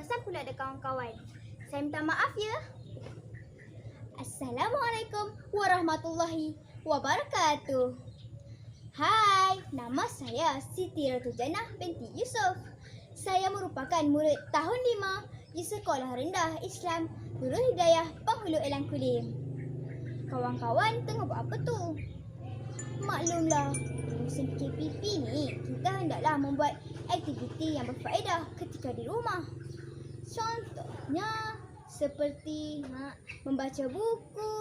bosan pula ada kawan-kawan. Saya minta maaf ya. Assalamualaikum warahmatullahi wabarakatuh. Hai, nama saya Siti Ratu Janah binti Yusuf. Saya merupakan murid tahun 5 di Sekolah Rendah Islam Nurul Hidayah Penghulu Elang Kulim. Kawan-kawan tengah buat apa tu? Maklumlah, di musim PKP ni kita hendaklah membuat aktiviti yang berfaedah ketika di rumah. Contohnya seperti membaca buku,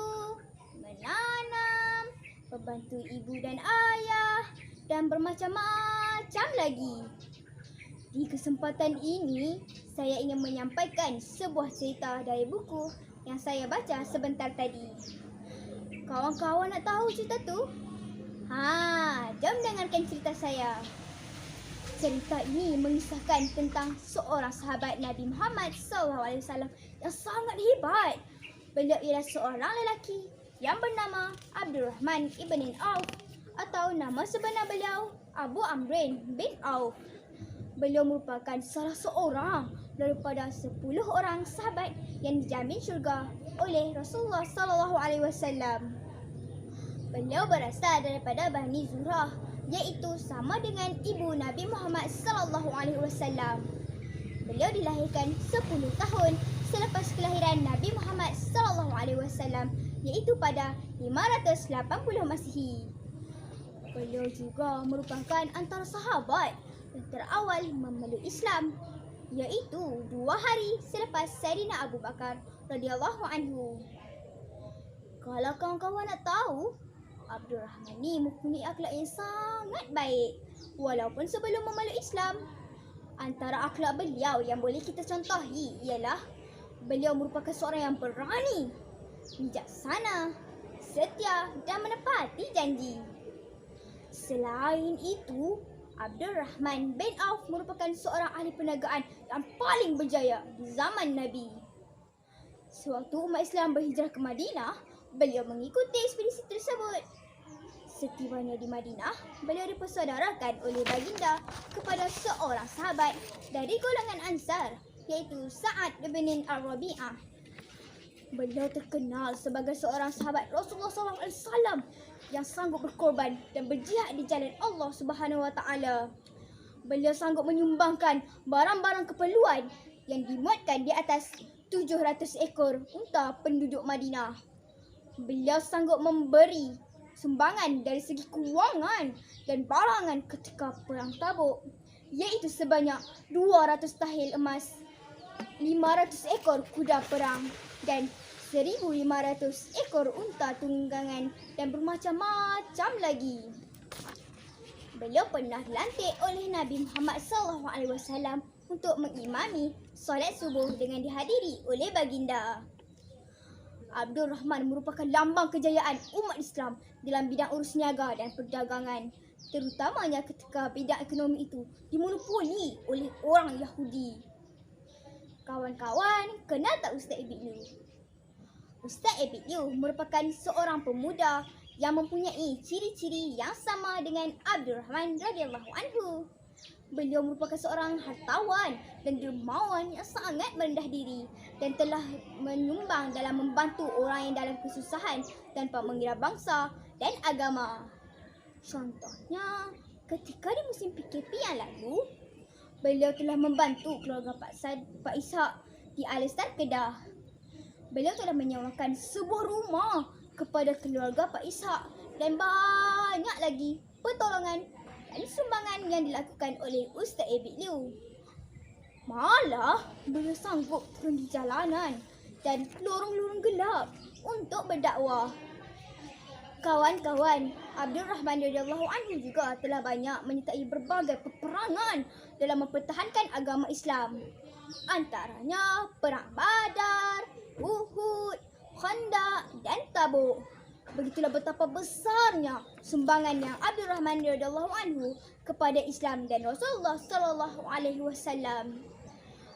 menanam, membantu ibu dan ayah dan bermacam-macam lagi. Di kesempatan ini, saya ingin menyampaikan sebuah cerita dari buku yang saya baca sebentar tadi. Kawan-kawan nak tahu cerita tu? Jom dengarkan cerita saya. Cerita ini mengisahkan tentang seorang sahabat Nabi Muhammad SAW yang sangat hebat. Beliau ialah seorang lelaki yang bernama Abdurrahman ibn Auf atau nama sebenar beliau Abu Amrin bin Auf. Beliau merupakan salah seorang daripada 10 orang sahabat yang dijamin syurga oleh Rasulullah SAW. Beliau berasal daripada Bani Zurah, iaitu sama dengan ibu Nabi Muhammad SAW. Beliau dilahirkan 10 tahun selepas kelahiran Nabi Muhammad SAW, iaitu pada 580 Masihi. Beliau juga merupakan antara sahabat yang terawal memeluk Islam, iaitu 2 hari selepas Sayyidina Abu Bakar radhiyallahu anhu. Kalau kawan-kawan nak tahu, Abdurrahman ni mempunyai akhlak yang sangat baik walaupun sebelum memeluk Islam. Antara akhlak beliau yang boleh kita contohi ialah beliau merupakan seorang yang berani, bijaksana, setia dan menepati janji. Selain itu, Abdurrahman bin Auf merupakan seorang ahli perniagaan yang paling berjaya di zaman Nabi. Sewaktu umat Islam berhijrah ke Madinah, beliau mengikuti ekspedisi tersebut. Setibanya di Madinah, beliau dipersaudarakan oleh baginda kepada seorang sahabat dari golongan Ansar, iaitu Sa'ad bin Al-Rabi'ah. Beliau terkenal sebagai seorang sahabat Rasulullah SAW yang sanggup berkorban dan berjihad di jalan Allah Subhanahu Wa Taala. Beliau sanggup menyumbangkan barang-barang keperluan yang dimuatkan di atas 700 ekor unta penduduk Madinah. Beliau sanggup memberi sumbangan dari segi kewangan dan barangan ketika perang Tabuk, iaitu sebanyak 200 tahil emas, 500 ekor kuda perang dan 1,500 ekor unta tunggangan dan bermacam-macam lagi. Beliau pernah dilantik oleh Nabi Muhammad SAW untuk mengimami solat subuh dengan dihadiri oleh baginda. Abdurrahman merupakan lambang kejayaan umat Islam dalam bidang urus niaga dan perdagangan, terutamanya ketika bidang ekonomi itu dimonopoli oleh orang Yahudi. Kawan-kawan, kenal tak Ustaz Ibn? Ustaz Ibn merupakan seorang pemuda yang mempunyai ciri-ciri yang sama dengan Abdurrahman radhiyallahu anhu. Beliau merupakan seorang hartawan dan dermawan yang sangat merendah diri dan telah menyumbang dalam membantu orang yang dalam kesusahan tanpa mengira bangsa dan agama. Contohnya, ketika di musim PKP yang lalu, beliau telah membantu keluarga Pak Ishak di Alistan, Kedah. Beliau telah menyewakan sebuah rumah kepada keluarga Pak Ishak dan banyak lagi pertolongan dan sumbangan yang dilakukan oleh Ustaz Ibn. Malah, beliau sanggup turun di jalanan dan lorong-lorong gelap untuk berdakwah. Kawan-kawan, Abdurrahman radhiyallahu anhu juga telah banyak menyertai berbagai peperangan dalam mempertahankan agama Islam. Antaranya Perang Badar, Uhud, Khandaq dan Tabuk. Begitulah betapa besarnya sumbangan yang Abdurrahman radhiyallahu anhu kepada Islam dan Rasulullah sallallahu alaihi wasallam.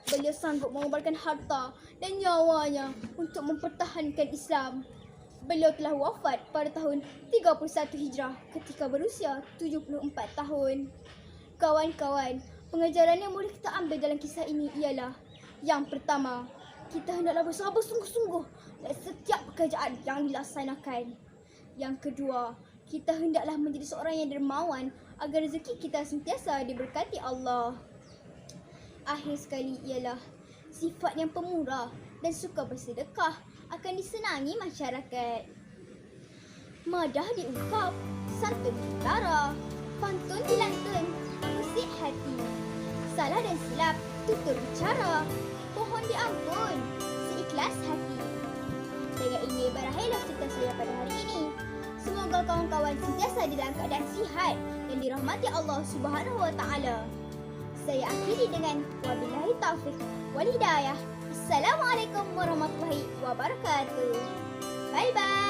Beliau sanggup mengorbankan harta dan nyawanya untuk mempertahankan Islam. Beliau telah wafat pada tahun 31 Hijrah ketika berusia 74 tahun. Kawan-kawan, pengajaran yang boleh kita ambil dalam kisah ini ialah Yang pertama, kita hendaklah bersabar sungguh-sungguh dalam setiap pekerjaan yang dilaksanakan. Yang kedua, kita hendaklah menjadi seorang yang dermawan agar rezeki kita sentiasa diberkati Allah. Akhir sekali ialah sifat yang pemurah dan suka bersedekah akan disenangi masyarakat. Madah diungkap, santun ditara, pantun dilantun, bersih hati. Salah dan silap, tutur bicara, pohon diampun, seikhlas hati. Dengan ini berakhirlah cerita saya pada hari ini. Semoga kawan-kawan sentiasa dalam keadaan sihat dan dirahmati Allah Subhanahu wa taala. Saya akhiri dengan wabillahi taufik wal hidayah. Assalamualaikum warahmatullahi wabarakatuh. Bye bye.